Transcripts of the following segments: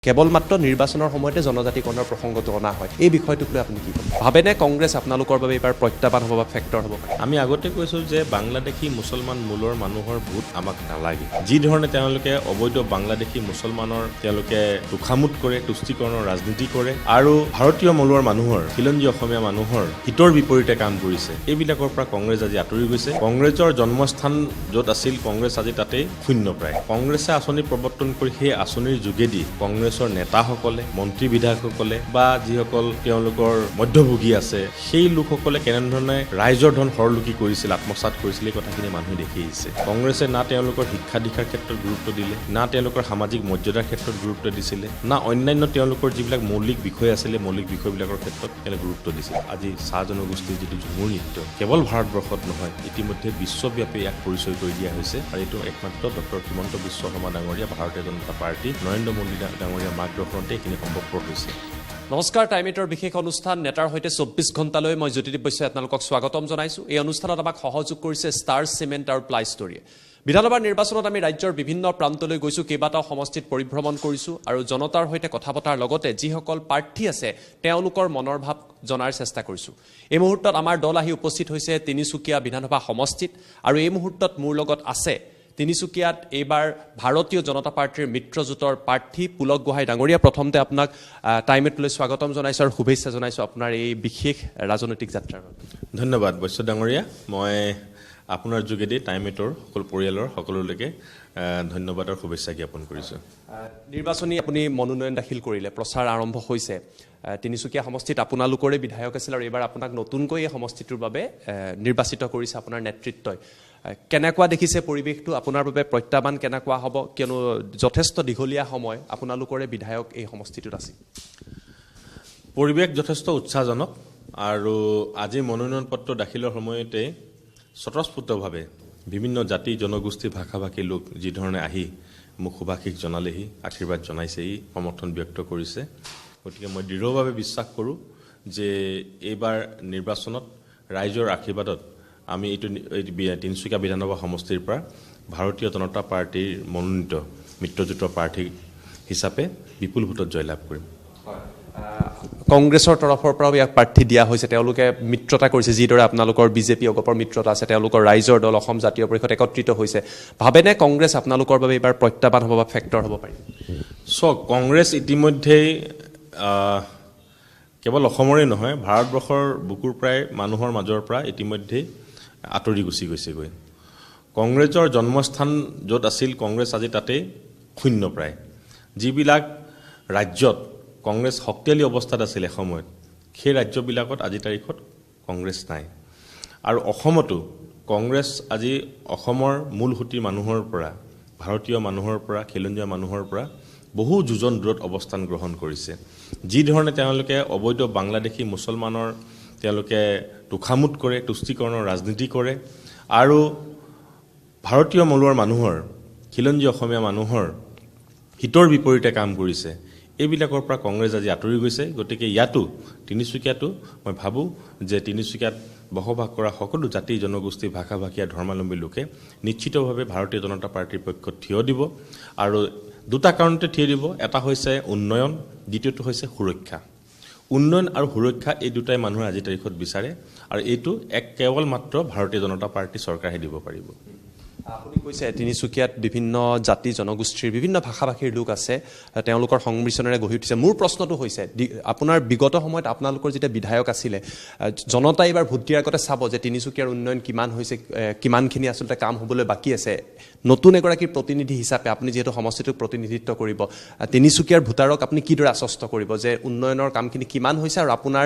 কেৱল মাত্ৰ নিৰ্বাচনৰ সময়তে জনজাতিকৰণৰ প্ৰসংগটো অনা হয় এই বিষয়টোক লৈ আপুনি কি ক'ব ভাবেনে কংগ্ৰেছ আপোনালোকৰ বাবে এইবাৰ প্ৰত্যাহ্বান হ'ব বা ফেক্টৰ হ'ব আমি আগতে কৈছোঁ যে বাংলাদেশী মুছলমান মূলৰ মানুহৰ ভোট আমাক নালাগে যি ধৰণে তেওঁলোকে অবৈধ বাংলাদেশী মুছলমানৰ তেওঁলোকে তোষামোদ কৰে তুষ্টিকৰণৰ ৰাজনীতি কৰে আৰু ভাৰতীয় মূলৰ মানুহৰ খিলঞ্জীয়া অসমীয়া মানুহৰ হিতৰ বিপৰীতে কাম কৰিছে এইবিলাকৰ পৰা কংগ্ৰেছ আজি আঁতৰি গৈছে কংগ্ৰেছৰ জন্মস্থান য'ত আছিল কংগ্ৰেছ আজি তাতেই শূন্য প্ৰায় কংগ্ৰেছে আঁচনি প্ৰৱৰ্তন কৰি সেই আঁচনিৰ যোগেদি কংগ্ৰেছৰ নেতাসকলে মন্ত্ৰী বিধায়কসকলে বা যিসকল তেওঁলোকৰ মধ্যভোগী আছে সেই লোকসকলে কেনেধৰণে ৰাইজৰ ধন হৰলুকি কৰিছিল আত্মসাৎ কৰিছিল এই কথাখিনি মানুহে দেখি আহিছে কংগ্ৰেছে না তেওঁলোকৰ শিক্ষা দীক্ষাৰ ক্ষেত্ৰত গুৰুত্ব দিলে না তেওঁলোকৰ সামাজিক মৰ্যাদাৰ ক্ষেত্ৰত গুৰুত্ব দিছিলে না অন্যান্য তেওঁলোকৰ যিবিলাক মৌলিক বিষয় আছিলে মৌলিক বিষয়বিলাকৰ ক্ষেত্ৰত তেওঁলোকে গুৰুত্ব দিছিল আজি চাহ জনগোষ্ঠীৰ যিটো ঝুমুৰ নৃত্য কেৱল ভাৰতবৰ্ষত নহয় ইতিমধ্যে বিশ্বব্যাপী ইয়াক পৰিচয় কৰি দিয়া হৈছে আৰু এইটো একমাত্ৰ ডক্টৰ হিমন্ত বিশ্ব শৰ্মা ডাঙৰীয়া ভাৰতীয় জনতা পাৰ্টি নৰেন্দ্ৰ মোদী ডাঙৰীয়া মাৰ্গদৰ্শনতে এইখিনি সম্ভৱপৰ হৈছে নমস্কাৰ টাইমেটৰ বিশেষ অনুষ্ঠান নেতাৰ সৈতে 24 ঘণ্টালৈ মই জ্যোতিদীপ বৈশ্যই আপোনালোকক স্বাগতম জনাইছোঁ এই অনুষ্ঠানত আমাক সহযোগ কৰিছে ষ্টাৰ চিমেণ্ট আৰু প্লাই ষ্টৰীয়ে বিধানসভাৰ নিৰ্বাচনত আমি ৰাজ্যৰ বিভিন্ন প্ৰান্তলৈ গৈছোঁ কেইবাটাও সমষ্টিত পৰিভ্ৰমণ কৰিছোঁ আৰু জনতাৰ সৈতে কথা পতাৰ লগতে যিসকল প্ৰাৰ্থী আছে তেওঁলোকৰ মনৰ ভাৱ জনাৰ চেষ্টা কৰিছোঁ এই মুহূৰ্তত আমাৰ দল আহি উপস্থিত হৈছে তিনিচুকীয়া বিধানসভা সমষ্টিত আৰু এই মুহূৰ্তত মোৰ লগত আছে তিনিচুকীয়াত এইবাৰ ভাৰতীয় জনতা পাৰ্টিৰ মিত্ৰজোঁটৰ প্ৰাৰ্থী পুলক গোহাঁই ডাঙৰীয়া প্ৰথমতে আপোনাক টাইমেটলৈ স্বাগতম জনাইছোঁ আৰু শুভেচ্ছা জনাইছোঁ আপোনাৰ এই বিশেষ ৰাজনৈতিক যাত্ৰাৰ বাবে ধন্যবাদ বৈশ্য ডাঙৰীয়া মই আপোনাৰ যোগেদি টাইমেটৰ সকলো পৰিয়ালৰ সকলোলৈকে ধন্যবাদ আৰু শুভেচ্ছা জ্ঞাপন কৰিছোঁ নিৰ্বাচনী আপুনি মনোনয়ন দাখিল কৰিলে প্ৰচাৰ আৰম্ভ হৈছে তিনিচুকীয়া সমষ্টিত আপোনালোকৰে বিধায়ক আছিল আৰু এইবাৰ আপোনাক নতুনকৈ এই সমষ্টিটোৰ বাবে নিৰ্বাচিত কৰিছে আপোনাৰ নেতৃত্বই কেনেকুৱা দেখিছে পৰিৱেশটো আপোনাৰ বাবে প্ৰত্যাহ্বান কেনেকুৱা হ'ব কিয়নো যথেষ্ট দীঘলীয়া সময় আপোনালোকৰে বিধায়ক এই সমষ্টিটোত আছিল পৰিৱেশ যথেষ্ট উৎসাহজনক আৰু আজি মনোনয়ন পত্ৰ দাখিলৰ সময়তে স্বতঃস্ফূৰ্তভাৱে বিভিন্ন জাতি জনগোষ্ঠী ভাষা ভাষী লোক যিধৰণে আহি মোক শুভাশীষ জনালেহি আশীৰ্বাদ জনাইছেহি সমৰ্থন ব্যক্ত কৰিছে গতিকে মই দৃঢ়ভাৱে বিশ্বাস কৰোঁ যে এইবাৰ নিৰ্বাচনত ৰাইজৰ আশীৰ্বাদত আমি এইটো তিনিচুকীয়া বিধানসভা সমষ্টিৰ পৰা ভাৰতীয় জনতা পাৰ্টিৰ মনোনীত মিত্ৰজোঁটৰ প্ৰাৰ্থী হিচাপে বিপুল ভোটত জয়লাভ কৰিম কংগ্ৰেছৰ তৰফৰ পৰাও ইয়াক প্ৰাৰ্থী দিয়া হৈছে তেওঁলোকে মিত্ৰতা কৰিছে যিদৰে আপোনালোকৰ বিজেপি অগপৰ মিত্ৰতা আছে তেওঁলোকৰ ৰাইজৰ দল অসম জাতীয় পৰিষদ একত্ৰিত হৈছে ভাবেনে কংগ্ৰেছ আপোনালোকৰ বাবে এইবাৰ প্ৰত্যাহ্বান হ'ব বা ফেক্টৰ হ'ব পাৰি চাওক কংগ্ৰেছ ইতিমধ্যেই কেৱল অসমৰে নহয় ভাৰতবৰ্ষৰ বুকুৰ প্ৰায় মানুহৰ মাজৰ পৰা ইতিমধ্যেই আঁতৰি গুচি গৈছেগৈ কংগ্ৰেছৰ জন্মস্থান য'ত আছিল কংগ্ৰেছ আজি তাতেই শূন্য প্ৰায় যিবিলাক ৰাজ্যত কংগ্ৰেছ শক্তিশালী অৱস্থাত আছিল এসময়ত সেই ৰাজ্যবিলাকত আজি তাৰিখত কংগ্ৰেছ নাই আৰু অসমতো কংগ্ৰেছ আজি অসমৰ মূল সুঁতিৰ মানুহৰ পৰা ভাৰতীয় মানুহৰ পৰা খিলঞ্জীয়া মানুহৰ পৰা বহু যোজন দূৰত অৱস্থান গ্ৰহণ কৰিছে যিধৰণে তেওঁলোকে অবৈধ বাংলাদেশী মুছলমানৰ তেওঁলোকে তোষামোদ কৰে তুষ্টিকৰণৰ ৰাজনীতি কৰে আৰু ভাৰতীয় মূলৰ মানুহৰ খিলঞ্জীয়া অসমীয়া মানুহৰ হিতৰ বিপৰীতে কাম কৰিছে এইবিলাকৰ পৰা কংগ্ৰেছ আজি আঁতৰি গৈছে গতিকে ইয়াতো তিনিচুকীয়াতো মই ভাবোঁ যে তিনিচুকীয়াত বসবাস কৰা সকলো জাতি জনগোষ্ঠী ভাষা ভাষীয় ধৰ্মাৱলম্বী লোকে নিশ্চিতভাৱে ভাৰতীয় জনতা পাৰ্টীৰ পক্ষত থিয় দিব আৰু দুটা কাৰণতে থিয় দিব এটা হৈছে উন্নয়ন দ্বিতীয়টো হৈছে সুৰক্ষা উন্নয়ন আৰু সুৰক্ষা এই দুটাই মানুহে আজি তাৰিখত বিচাৰে আৰু এইটো কেৱল মাত্ৰ ভাৰতীয় জনতা পাৰ্টি চৰকাৰে দিব পাৰিব আপুনি কৈছে তিনিচুকীয়াত বিভিন্ন জাতি জনগোষ্ঠীৰ বিভিন্ন ভাষা ভাষীৰ লোক আছে তেওঁলোকৰ সংমিশ্ৰণেৰে গঢ়ি উঠিছে মোৰ প্ৰশ্নটো হৈছে আপোনাৰ বিগত সময়ত আপোনালোকৰ যেতিয়া বিধায়ক আছিলে জনতাই এইবাৰ ভোট দিয়াৰ আগতে চাব যে তিনিচুকীয়াৰ উন্নয়ন কিমান হৈছে কিমানখিনি আচলতে কাম হ'বলৈ বাকী আছে নতুন এগৰাকী প্ৰতিনিধি হিচাপে আপুনি যিহেতু সমষ্টিটোক প্ৰতিনিধিত্ব কৰিব তিনিচুকীয়াৰ ভোটাৰক আপুনি কিদৰে আশ্বস্ত কৰিব যে উন্নয়নৰ কামখিনি কিমান হৈছে আৰু আপোনাৰ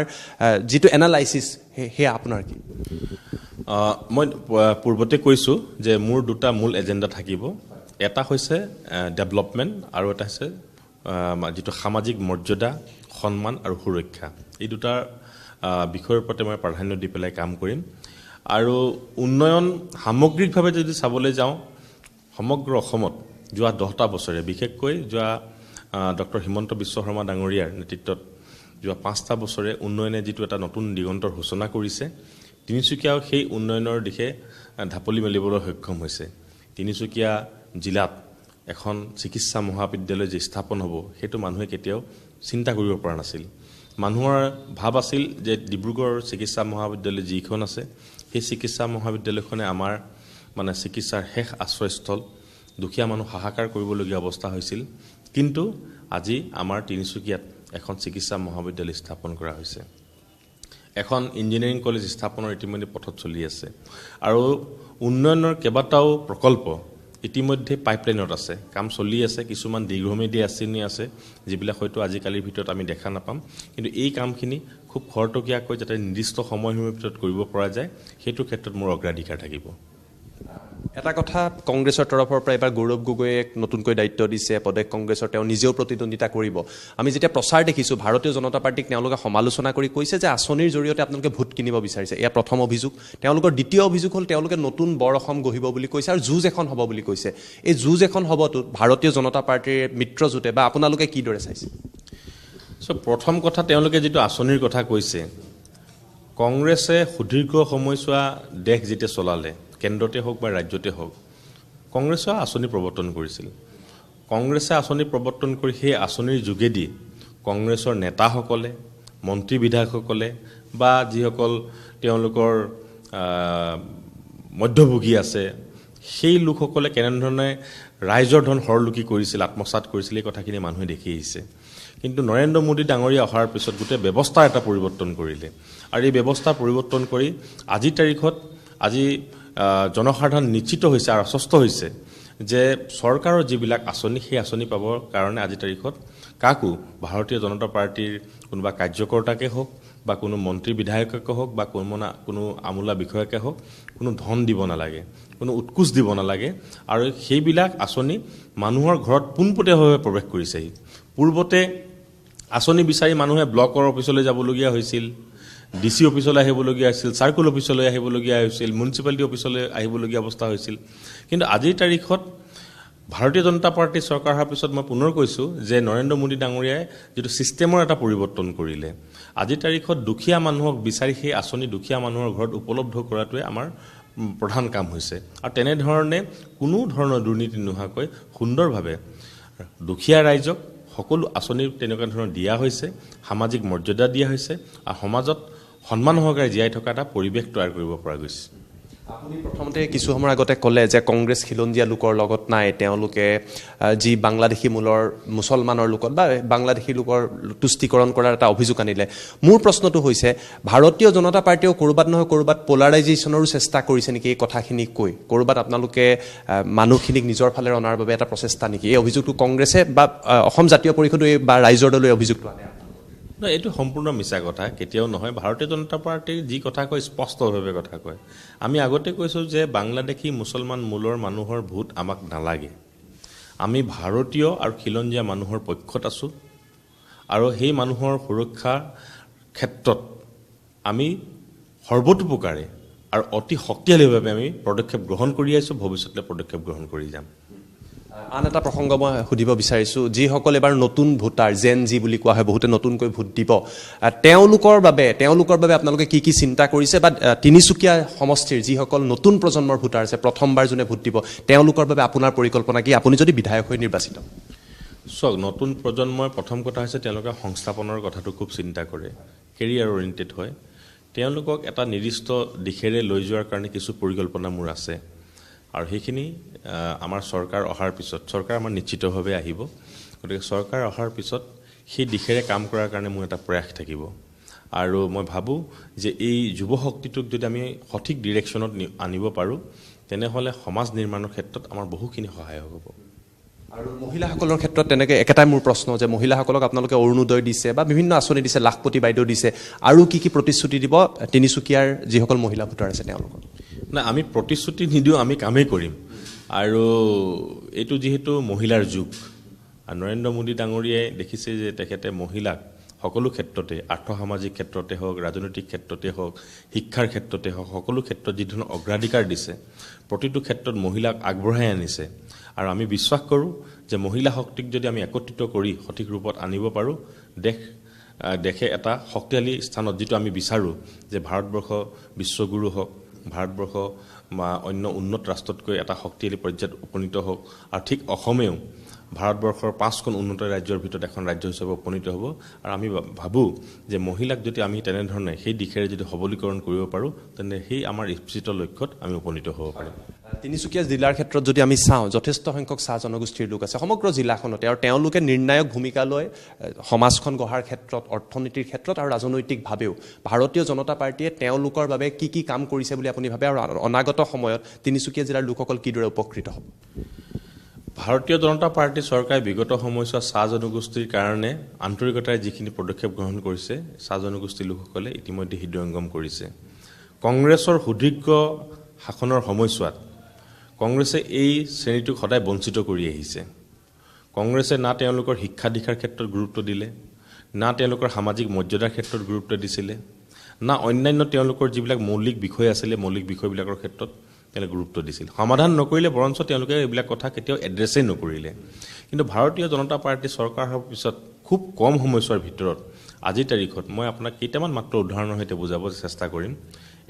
যিটো এনালাইচিছ সেয়া আপোনাৰ কি মই পূৰ্বতে কৈছোঁ যে মোৰ দুটা মূল এজেণ্ডা থাকিব এটা হৈছে ডেভেলপমেণ্ট আৰু এটা হৈছে যিটো সামাজিক মৰ্যাদা সন্মান আৰু সুৰক্ষা এই দুটা বিষয়ৰ ওপৰতে মই প্ৰাধান্য দি পেলাই কাম কৰিম আৰু উন্নয়ন সামগ্ৰিকভাৱে যদি চাবলৈ যাওঁ সমগ্ৰ অসমত যোৱা 10টা বছৰে বিশেষকৈ যোৱা ডক্টৰ হিমন্ত বিশ্ব শৰ্মা ডাঙৰীয়াৰ নেতৃত্বত যোৱা 5টা বছৰে উন্নয়নে যিটো এটা নতুন দিগন্তৰ সূচনা কৰিছে তিনিচুকীয়াও সেই উন্নয়নৰ দিশে ঢাপলি মেলিবলৈ সক্ষম হৈছে তিনিচুকীয়া জিলাত এখন চিকিৎসা মহাবিদ্যালয় যে স্থাপন হ'ব সেইটো মানুহে কেতিয়াও চিন্তা কৰিব পৰা নাছিল মানুহৰ ভাৱ আছিল যে ডিব্ৰুগড় চিকিৎসা মহাবিদ্যালয় যিখন আছে সেই চিকিৎসা মহাবিদ্যালয়খনে আমাৰ মানে চিকিৎসাৰ শেষ আশ্ৰয়স্থল দুখীয়া মানুহ হাহাকাৰ কৰিবলগীয়া অৱস্থা হৈছিল কিন্তু আজি আমাৰ তিনিচুকীয়াত এখন চিকিৎসা মহাবিদ্যালয় স্থাপন কৰা হৈছে এখন ইঞ্জিনিয়াৰিং কলেজ স্থাপনৰ ইতিমধ্যে পথত চলি আছে আৰু উন্নয়নৰ কেইবাটাও প্ৰকল্প ইতিমধ্যে পাইপলাইনত আছে কাম চলি আছে কিছুমান দীৰ্ঘম্যাদী আঁচনি আছে যিবিলাক হয়তো আজিকালিৰ ভিতৰত আমি দেখা নাপাম কিন্তু এই কামখিনি খুব খৰতকীয়াকৈ যাতে নিৰ্দিষ্ট সময়সীমাৰ ভিতৰত কৰিব পৰা যায় সেইটো ক্ষেত্ৰত মোৰ অগ্ৰাধিকাৰ থাকিব এটা কথা কংগ্ৰেছৰ তৰফৰ পৰা এবাৰ গৌৰৱ গগৈয়ে নতুনকৈ দায়িত্ব দিছে প্ৰদেশ কংগ্ৰেছৰ তেওঁ নিজেও প্ৰতিদ্বন্দ্বিতা কৰিব আমি যেতিয়া প্ৰচাৰ দেখিছোঁ ভাৰতীয় জনতা পাৰ্টিক তেওঁলোকে সমালোচনা কৰি কৈছে যে আঁচনিৰ জৰিয়তে আপোনালোকে ভোট কিনিব বিচাৰিছে এয়া প্ৰথম অভিযোগ তেওঁলোকৰ দ্বিতীয় অভিযোগ হ'ল তেওঁলোকে নতুন বৰ অসম গঢ়িব বুলি কৈছে আৰু যুঁজ এখন হ'ব বুলি কৈছে এই যুঁজ এখন হ'বতো ভাৰতীয় জনতা পাৰ্টিৰ মিত্ৰজোঁটে বা আপোনালোকে কিদৰে চাইছে প্ৰথম কথা তেওঁলোকে যিটো আঁচনিৰ কথা কৈছে কংগ্ৰেছে সুদীৰ্ঘ সময়ছোৱা দেশ যেতিয়া চলালে কেন্দ্ৰতে হওক বা ৰাজ্যতে হওক কংগ্ৰেছে আঁচনি প্ৰৱৰ্তন কৰিছিল কংগ্ৰেছে আঁচনি প্ৰৱৰ্তন কৰি সেই আঁচনিৰ যোগেদি কংগ্ৰেছৰ নেতাসকলে মন্ত্ৰী বিধায়কসকলে বা যিসকল তেওঁলোকৰ মধ্যভোগী আছে সেই লোকসকলে কেনেধৰণে ৰাইজৰ ধন হৰলুকি কৰিছিল আত্মসাৎ কৰিছিল এই কথাখিনি মানুহে দেখি আহিছে কিন্তু নৰেন্দ্ৰ মোদী ডাঙৰীয়া অহাৰ পিছত গোটেই ব্যৱস্থা এটা পৰিৱৰ্তন কৰিলে আৰু এই ব্যৱস্থা পৰিৱৰ্তন কৰি আজিৰ তাৰিখত আজি জনসাধাৰণ নিশ্চিত হৈছে আৰু আশ্বস্ত হৈছে যে চৰকাৰৰ যিবিলাক আঁচনি সেই আঁচনি পাবৰ কাৰণে আজিৰ তাৰিখত কাকো ভাৰতীয় জনতা পাৰ্টিৰ কোনোবা কাৰ্যকৰ্তাকে হওক বা কোনো মন্ত্ৰী বিধায়ককে হওক বা কোনো আমোলা বিষয়াকে হওক কোনো ধন দিব নালাগে কোনো উৎকোচ দিব নালাগে আৰু সেইবিলাক আঁচনি মানুহৰ ঘৰত পোনপটীয়াভাৱে প্ৰৱেশ কৰিছেহি পূৰ্বতে আঁচনি বিচাৰি মানুহে ব্লকৰ অফিচলৈ যাবলগীয়া হৈছিল ডিচি অফিচলৈ আহিবলগীয়া হৈছিল চাৰ্কুল অফিচলৈ আহিবলগীয়া হৈছিল মিউনিচিপালিটি অফিচলৈ আহিবলগীয়া অৱস্থা হৈছিল কিন্তু আজিৰ তাৰিখত ভাৰতীয় জনতা পাৰ্টি চৰকাৰ অহাৰ পিছত মই পুনৰ কৈছোঁ যে নৰেন্দ্ৰ মোদী ডাঙৰীয়াই যিটো ছিষ্টেমৰ এটা পৰিৱৰ্তন কৰিলে আজিৰ তাৰিখত দুখীয়া মানুহক বিচাৰি সেই আঁচনি দুখীয়া মানুহৰ ঘৰত উপলব্ধ কৰাটোৱে আমাৰ প্ৰধান কাম হৈছে আৰু তেনেধৰণে কোনো ধৰণৰ দুৰ্নীতি নোহোৱাকৈ সুন্দৰভাৱে দুখীয়া ৰাইজক সকলো আঁচনি তেনেকুৱা ধৰণৰ দিয়া হৈছে সামাজিক মৰ্যাদা দিয়া হৈছে আৰু সমাজত সন্মান সহকাৰে জীয়াই থকা এটা পৰিৱেশ তৈয়াৰ কৰিব পৰা গৈছে আপুনি প্ৰথমতে কিছু সময়ৰ আগতে ক'লে যে কংগ্ৰেছ খিলঞ্জীয়া লোকৰ লগত নাই তেওঁলোকে যি বাংলাদেশী মূলৰ মুছলমানৰ লোকত বা বাংলাদেশী লোকৰ তুষ্টিকৰণ কৰাৰ এটা অভিযোগ আনিলে মোৰ প্ৰশ্নটো হৈছে ভাৰতীয় জনতা পাৰ্টিয়েও ক'ৰবাত নহয় ক'ৰবাত পলাৰাইজেশ্যনৰো চেষ্টা কৰিছে নেকি এই কথাখিনি কৈ ক'ৰবাত আপোনালোকে মানুহখিনিক নিজৰ ফালে অনাৰ বাবে এটা প্ৰচেষ্টা নেকি এই অভিযোগটো কংগ্ৰেছে বা অসম জাতীয় পৰিষদে বা ৰাইজৰ দলে অভিযোগটো আনে নহয় এইটো সম্পূৰ্ণ মিছা কথা কেতিয়াও নহয় ভাৰতীয় জনতা পাৰ্টিৰ যি কথা কয় স্পষ্টভাৱে কথা কয় আমি আগতে কৈছোঁ যে বাংলাদেশী মুছলমান মূলৰ মানুহৰ ভোট আমাক নালাগে আমি ভাৰতীয় আৰু খিলঞ্জীয়া মানুহৰ পক্ষত আছোঁ আৰু সেই মানুহৰ সুৰক্ষাৰ ক্ষেত্ৰত আমি সৰ্বতোপ্ৰকাৰে আৰু অতি শক্তিশালীভাৱে আমি পদক্ষেপ গ্ৰহণ কৰি আহিছোঁ ভৱিষ্যতে পদক্ষেপ গ্ৰহণ কৰি যাম আন এটা প্ৰসংগ মই সুধিব বিচাৰিছোঁ যিসকল এবাৰ নতুন ভোটাৰ জেন জি বুলি কোৱা হয় বহুতে নতুনকৈ ভোট দিব তেওঁলোকৰ বাবে আপোনালোকে কি চিন্তা কৰিছে বা তিনিচুকীয়া সমষ্টিৰ যিসকল নতুন প্ৰজন্মৰ ভোটাৰ আছে প্ৰথমবাৰ যোনে ভোট দিব তেওঁলোকৰ বাবে আপোনাৰ পৰিকল্পনা কি আপুনি যদি বিধায়ক হৈ নিৰ্বাচিত চাওক নতুন প্ৰজন্মৰ প্ৰথম কথা হৈছে তেওঁলোকে সংস্থাপনৰ কথাটো খুব চিন্তা কৰে কেৰিয়াৰ অৰিয়েণ্টেড হয় তেওঁলোকক এটা নিৰ্দিষ্ট দিশেৰে লৈ যোৱাৰ কাৰণে কিছু পৰিকল্পনা মোৰ আছে আৰু সেইখিনি আমাৰ চৰকাৰ অহাৰ পিছত চৰকাৰ আমাৰ নিশ্চিতভাৱে আহিব গতিকে চৰকাৰ অহাৰ পিছত সেই দিশেৰে কাম কৰাৰ কাৰণে মোৰ এটা প্ৰয়াস থাকিব আৰু মই ভাবোঁ যে এই যুৱ শক্তিটোক যদি আমি সঠিক ডিৰেকশ্যনত আনিব পাৰোঁ তেনেহ'লে সমাজ নিৰ্মাণৰ ক্ষেত্ৰত আমাৰ বহুখিনি সহায় হ'ব আৰু মহিলাসকলৰ ক্ষেত্ৰত তেনেকৈ একেটাই মোৰ প্ৰশ্ন যে মহিলাসকলক আপোনালোকে অৰুণোদয় দিছে বা বিভিন্ন আঁচনি দিছে লাখপতি বাইদেউ দিছে আৰু কি প্ৰতিশ্ৰুতি দিব তিনিচুকীয়াৰ যিসকল মহিলা ভোটাৰ আছে তেওঁলোকক নাই আমি প্ৰতিশ্ৰুতি নিদিওঁ আমি কামেই কৰিম আৰু এইটো যিহেতু মহিলাৰ যুগ আৰু নৰেন্দ্ৰ মোদী ডাঙৰীয়াই দেখিছে যে তেখেতে মহিলাক সকলো ক্ষেত্ৰতে আৰ্থসামাজিক ক্ষেত্ৰতে হওক ৰাজনৈতিক ক্ষেত্ৰতে হওক শিক্ষাৰ ক্ষেত্ৰতে হওক সকলো ক্ষেত্ৰত যি ধৰণৰ অগ্ৰাধিকাৰ দিছে প্ৰতিটো ক্ষেত্ৰত মহিলাক আগবঢ়াই আনিছে আৰু আমি বিশ্বাস কৰোঁ যে মহিলা শক্তিক যদি আমি একত্ৰিত কৰি সঠিক ৰূপত আনিব পাৰোঁ দেশে এটা শক্তিশালী স্থানত যিটো আমি বিচাৰোঁ যে ভাৰতবৰ্ষ বিশ্বগুৰু হওক ভাৰতবৰ্ষ বা অন্য উন্নত ৰাষ্ট্ৰতকৈ এটা শক্তিশালী পৰ্যায়ত উপনীত হওক আৰু ঠিক অসমেও ভাৰতবৰ্ষৰ 5খন উন্নত ৰাজ্যৰ ভিতৰত এখন ৰাজ্য হিচাপে উপনীত হ'ব আৰু আমি ভাবোঁ যে মহিলাক যদি আমি তেনেধৰণে সেই দিশেৰে যদি সবলীকৰণ কৰিব পাৰোঁ তেন্তে সেই আমাৰ ইপ্সিত লক্ষ্যত আমি উপনীত হ'ব পাৰিম তিনিচুকীয়া জিলাৰ ক্ষেত্ৰত যদি আমি চাওঁ যথেষ্ট সংখ্যক চাহ জনগোষ্ঠীৰ লোক আছে সমগ্ৰ জিলাখনতে আৰু তেওঁলোকে নিৰ্ণায়ক ভূমিকা লয় সমাজখন গঢ়াৰ ক্ষেত্ৰত অৰ্থনীতিৰ ক্ষেত্ৰত আৰু ৰাজনৈতিকভাৱেও ভাৰতীয় জনতা পাৰ্টীয়ে তেওঁলোকৰ বাবে কি কি কাম কৰিছে বুলি আপুনি ভাবে আৰু অনাগত সময়ত তিনিচুকীয়া জিলাৰ লোকসকল কিদৰে উপকৃত হ'ব ভাৰতীয় জনতা পাৰ্টী চৰকাৰে বিগত সময়ছোৱাত চাহ জনগোষ্ঠীৰ কাৰণে আন্তৰিকতাৰে যিখিনি পদক্ষেপ গ্ৰহণ কৰিছে চাহ জনগোষ্ঠীৰ লোকসকলে ইতিমধ্যে হৃদয়ংগম কৰিছে কংগ্ৰেছৰ সুদীৰ্ঘ শাসনৰ সময়ছোৱাত কংগ্ৰেছে এই শ্ৰেণীটোক সদায় বঞ্চিত কৰি আহিছে কংগ্ৰেছে না তেওঁলোকৰ শিক্ষা দীক্ষাৰ ক্ষেত্ৰত গুৰুত্ব দিলে না তেওঁলোকৰ সামাজিক মৰ্যাদাৰ ক্ষেত্ৰত গুৰুত্ব দিছিলে না অন্যান্য তেওঁলোকৰ যিবিলাক মৌলিক বিষয় আছিলে মৌলিক বিষয়বিলাকৰ ক্ষেত্ৰত তেওঁলোকে গুৰুত্ব দিছিল সমাধান নকৰিলে বৰঞ্চ তেওঁলোকে এইবিলাক কথা কেতিয়াও এড্ৰেছেই নকৰিলে কিন্তু ভাৰতীয় জনতা পাৰ্টী চৰকাৰ হোৱাৰ পিছত খুব কম সময়ছোৱাৰ ভিতৰত আজিৰ তাৰিখত মই আপোনাক কেইটামান মাত্ৰ উদাহৰণৰ সৈতে বুজাব চেষ্টা কৰিম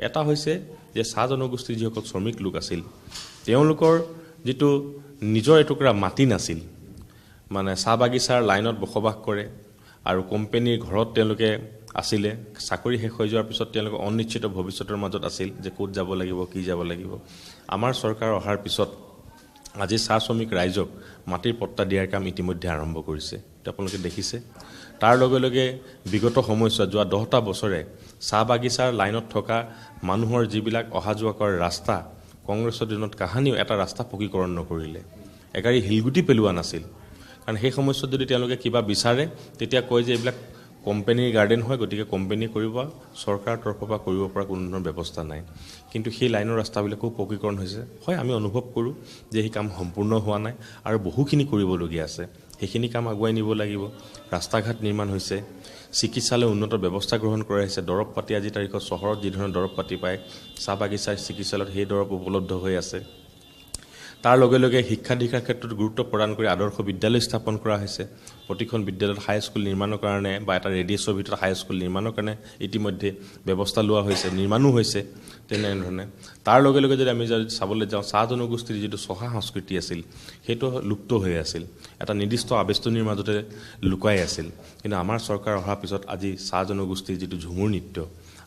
এটা হৈছে যে চাহ জনগোষ্ঠীৰ যিসকল শ্ৰমিক লোক আছিল তেওঁলোকৰ যিটো নিজৰ এটুকুৰা মাটি নাছিল মানে চাহ বাগিচাৰ লাইনত বসবাস কৰে আৰু কোম্পানীৰ ঘৰত তেওঁলোকে আছিলে চাকৰি শেষ হৈ যোৱাৰ পিছত তেওঁলোকে অনিশ্চিত ভৱিষ্যতৰ মাজত আছিল যে ক'ত যাব লাগিব কি যাব লাগিব আমাৰ চৰকাৰ অহাৰ পিছত আজি চাহ শ্ৰমিক ৰাইজক মাটিৰ পট্টা দিয়াৰ কাম ইতিমধ্যে আৰম্ভ কৰিছে আপোনালোকে দেখিছে তাৰ লগে লগে বিগত সময়ছোৱাত যোৱা 10টা বছৰে চাহ বাগিচাৰ লাইনত থকা মানুহৰ যিবিলাক অহা যোৱা কৰাৰ ৰাস্তা কংগ্ৰেছৰ দিনত কাহানিও এটা ৰাস্তা পকীকৰণ নকৰিলে এগাড়ী শিলগুটি পেলোৱা নাছিল কাৰণ সেই সময়ছোৱাত যদি তেওঁলোকে কিবা বিচাৰে তেতিয়া কয় যে এইবিলাক কোম্পানীৰ গাৰ্ডেন হয় গতিকে কোম্পানী কৰিব চৰকাৰৰ তৰফৰ পৰা কৰিব পৰা কোনো ধৰণৰ ব্যৱস্থা নাই কিন্তু সেই লাইনৰ ৰাস্তাবিলাকো পকীকৰণ হৈছে হয় আমি অনুভৱ কৰোঁ যে সেই কাম সম্পূৰ্ণ হোৱা নাই আৰু বহুখিনি কৰিবলগীয়া আছে সেইখিনি কাম আগুৱাই নিব লাগিব ৰাস্তা ঘাট নিৰ্মাণ হৈছে চিকিৎসালয় উন্নত ব্যৱস্থা গ্ৰহণ কৰা হৈছে দৰৱ পাতি আজি তাৰিখত চহৰত যি ধৰণৰ দৰৱ পাতি পায় চাহ বাগিচাৰ চিকিৎসালয়ত সেই দৰৱ উপলব্ধ হৈ আছে তাৰ লগে লগে শিক্ষা দীক্ষাৰ ক্ষেত্ৰত গুৰুত্ব প্ৰদান কৰি আদৰ্শ বিদ্যালয় স্থাপন কৰা হৈছে প্ৰতিখন বিদ্যালয়ত হাইস্কুল নিৰ্মাণৰ কাৰণে বা এটা ৰেডিয়াছৰ ভিতৰত হাইস্কুল নিৰ্মাণৰ কাৰণে ইতিমধ্যে ব্যৱস্থা লোৱা হৈছে নিৰ্মাণো হৈছে তেনেধৰণে তাৰ লগে লগে যদি আমি যদি চাবলৈ যাওঁ চাহ জনগোষ্ঠীৰ যিটো চহা সংস্কৃতি আছিল সেইটো লুপ্ত হৈ আছিল এটা নিৰ্দিষ্ট আবেষ্টনীৰ মাজতে লুকাই আছিল কিন্তু আমাৰ চৰকাৰ অহাৰ পিছত আজি চাহ জনগোষ্ঠীৰ যিটো ঝুমুৰ নৃত্য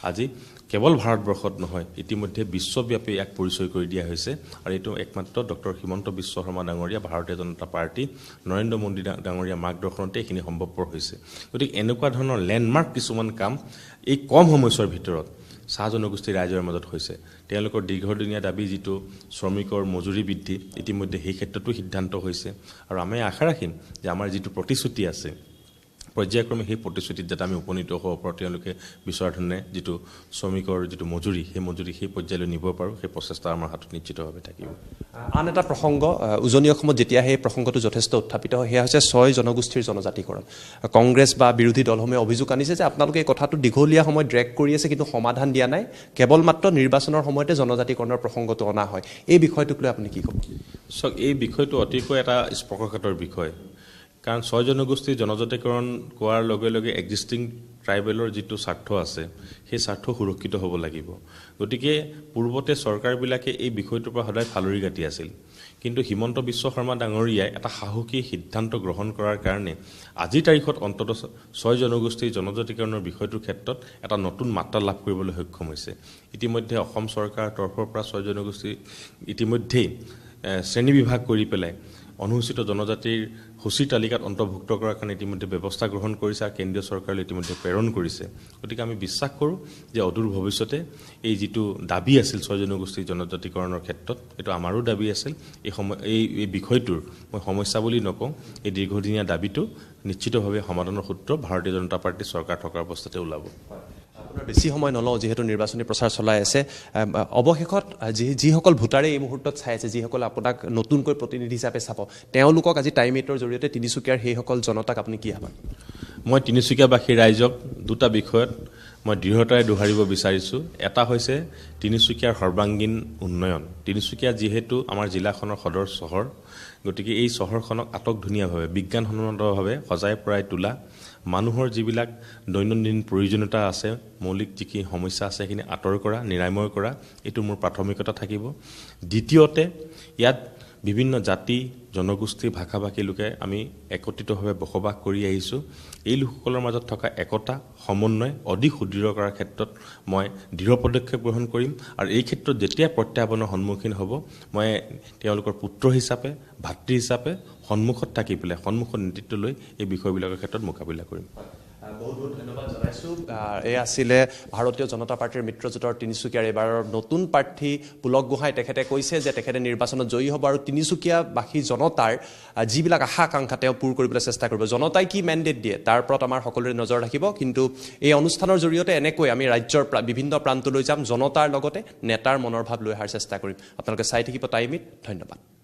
আজি কেৱল ভাৰতবৰ্ষত নহয় ইতিমধ্যে বিশ্বব্যাপী এক পৰিচয় কৰি দিয়া হৈছে আৰু এইটো একমাত্ৰ ডক্টৰ হিমন্ত বিশ্ব শৰ্মা ডাঙৰীয়া ভাৰতীয় জনতা পাৰ্টি নৰেন্দ্ৰ মোদী ডাঙৰীয়া মাৰ্গদৰ্শনতে এইখিনি সম্ভৱপৰ হৈছে গতিকে এনেকুৱা ধৰণৰ লেণ্ডমাৰ্ক কিছুমান কাম এই কম সময়ছোৱাৰ ভিতৰত চাহ জনগোষ্ঠীৰ ৰাইজৰ মাজত হৈছে তেওঁলোকৰ দীৰ্ঘদিনীয়া দাবী যিটো শ্ৰমিকৰ মজুৰি বৃদ্ধি ইতিমধ্যে সেই ক্ষেত্ৰতো সিদ্ধান্ত হৈছে আৰু আমি আশা ৰাখিম যে আমাৰ যিটো প্ৰতিশ্ৰুতি আছে পৰ্যায়ক্ৰমে সেই প্ৰতিশ্ৰুতিত যাতে আমি উপনীত হ'ব পাৰোঁ তেওঁলোকে বিচৰা ধৰণে যিটো শ্ৰমিকৰ যিটো মজুৰি সেই পৰ্যায়লৈ নিব পাৰোঁ সেই প্ৰচেষ্টা আমাৰ হাতত নিশ্চিতভাৱে থাকিব আন এটা প্ৰসংগ উজনি অসমত যেতিয়া সেই প্ৰসংগটো যথেষ্ট উত্থাপিত হয় সেয়া হৈছে 6 জনগোষ্ঠীৰ জনজাতিকৰণ কংগ্ৰেছ বা বিৰোধী দলসমূহে অভিযোগ আনিছে যে আপোনালোকে এই কথাটো দীঘলীয়া সময় ড্ৰেগ কৰি আছে কিন্তু সমাধান দিয়া নাই কেৱল মাত্ৰ নিৰ্বাচনৰ সময়তে জনজাতিকৰণৰ প্ৰসংগটো অনা হয় এই বিষয়টোক লৈ আপুনি কি ক'ব চাওক এই বিষয়টো অতিকৈ এটা স্পৰ্শকাতৰ বিষয় কাৰণ 6 জনগোষ্ঠীৰ জনজাতিকৰণ কোৱাৰ লগে লগে এক্সিষ্টিং ট্ৰাইবেলৰ যিটো স্বাৰ্থ আছে সেই স্বাৰ্থ সুৰক্ষিত হ'ব লাগিব গতিকে পূৰ্বতে চৰকাৰবিলাকে এই বিষয়টোৰ পৰা সদায় ফালৰি কাটি আছিল কিন্তু হিমন্ত বিশ্ব শৰ্মা ডাঙৰীয়াই এটা সাহসী সিদ্ধান্ত গ্ৰহণ কৰাৰ কাৰণে আজিৰ তাৰিখত অন্ততঃ 6 জনগোষ্ঠীৰ জনজাতিকৰণৰ বিষয়টোৰ ক্ষেত্ৰত এটা নতুন মাত্ৰা লাভ কৰিবলৈ সক্ষম হৈছে ইতিমধ্যে অসম চৰকাৰৰ তৰফৰ পৰা 6 জনগোষ্ঠী ইতিমধ্যেই শ্ৰেণী বিভাগ কৰি পেলাই অনুসূচিত জনজাতিৰ সূচী তালিকাত অন্তৰ্ভুক্ত কৰাৰ কাৰণে ইতিমধ্যে ব্যৱস্থা গ্ৰহণ কৰিছে আৰু কেন্দ্ৰীয় চৰকাৰলৈ ইতিমধ্যে প্ৰেৰণ কৰিছে গতিকে আমি বিশ্বাস কৰোঁ যে অদূৰ ভৱিষ্যতে এই যিটো দাবী আছিল 6 জনগোষ্ঠীৰ জনজাতিকৰণৰ ক্ষেত্ৰত এইটো আমাৰো দাবী আছিল এই বিষয়টোৰ মই সমস্যা বুলি নকওঁ এই দীৰ্ঘদিনীয়া দাবীটো নিশ্চিতভাৱে সমাধানৰ সূত্ৰ ভাৰতীয় জনতা পাৰ্টীৰ চৰকাৰ থকাৰ অৱস্থাতে ওলাব আপোনাৰ বেছি সময় নলওঁ যিহেতু নিৰ্বাচনী প্ৰচাৰ চলাই আছে অৱশেষত যিসকল ভোটাৰে এই মুহূৰ্তত চাই আছে যিসকল আপোনাক নতুনকৈ প্ৰতিনিধি হিচাপে চাব তেওঁলোকক আজি টাইম 8ৰ জৰিয়তে তিনিচুকীয়াৰ সেইসকল জনতাক আপুনি কি আহ্বান মই তিনিচুকীয়াবাসী ৰাইজক দুটা বিষয়ত মই দৃঢ়তাৰে দোহাৰিব বিচাৰিছোঁ। এটা হৈছে তিনিচুকীয়াৰ সৰ্বাংগীন উন্নয়ন। তিনিচুকীয়া যিহেতু আমাৰ জিলাখনৰ সদৰ চহৰ, গতিকে এই চহৰখনক আটকধুনীয়াভাৱে বিজ্ঞানসন্মতভাৱে সজাই পৰাই তোলা, মানুহৰ যিবিলাক দৈনন্দিন প্ৰয়োজনীয়তা আছে, মৌলিক যিখিনি সমস্যা আছে সেইখিনি আঁতৰ কৰা, নিৰাময় কৰা, এইটো মোৰ প্ৰাথমিকতা থাকিব। দ্বিতীয়তে ইয়াত বিভিন্ন জাতি জনগোষ্ঠী ভাষা ভাষী লোকে আমি একত্ৰিতভাৱে বসবাস কৰি আহিছোঁ। এই লোকসকলৰ মাজত থকা একতা সমন্বয় অধিক সুদৃঢ় কৰাৰ ক্ষেত্ৰত মই দৃঢ় পদক্ষেপ গ্ৰহণ কৰিম। আৰু এই ক্ষেত্ৰত যেতিয়া প্ৰত্যাহ্বানৰ সন্মুখীন হ'ব, মই তেওঁলোকৰ পুত্ৰ হিচাপে ভাতৃ হিচাপে সন্মুখত থাকি পেলাই সন্মুখত নেতৃত্ব লৈ এই বিষয়বিলাকৰ ক্ষেত্ৰত মোকাবিলা কৰিম। বহুত বহুত ধন্যবাদ জনাইছোঁ। এই আছিলে ভাৰতীয় জনতা পাৰ্টীৰ মিত্ৰজোঁটৰ তিনিচুকীয়াৰ এইবাৰৰ নতুন প্ৰাৰ্থী পুলক গোহাঁই। তেখেতে কৈছে যে তেখেতে নিৰ্বাচনত জয়ী হ'ব আৰু তিনিচুকীয়াবাসী জনতাৰ যিবিলাক আশা আকাংক্ষা তেওঁ পূৰ কৰিবলৈ চেষ্টা কৰিব। জনতাই কি মেণ্ডেট দিয়ে তাৰ ওপৰত আমাৰ সকলোৰে নজৰ ৰাখিব। কিন্তু এই অনুষ্ঠানৰ জৰিয়তে এনেকৈ আমি ৰাজ্যৰ বিভিন্ন প্ৰান্তলৈ যাম, জনতাৰ লগতে নেতাৰ মনৰ ভাৱ লৈ অহাৰ চেষ্টা কৰিম। আপোনালোকে চাই থাকিব টাইমিত। ধন্যবাদ।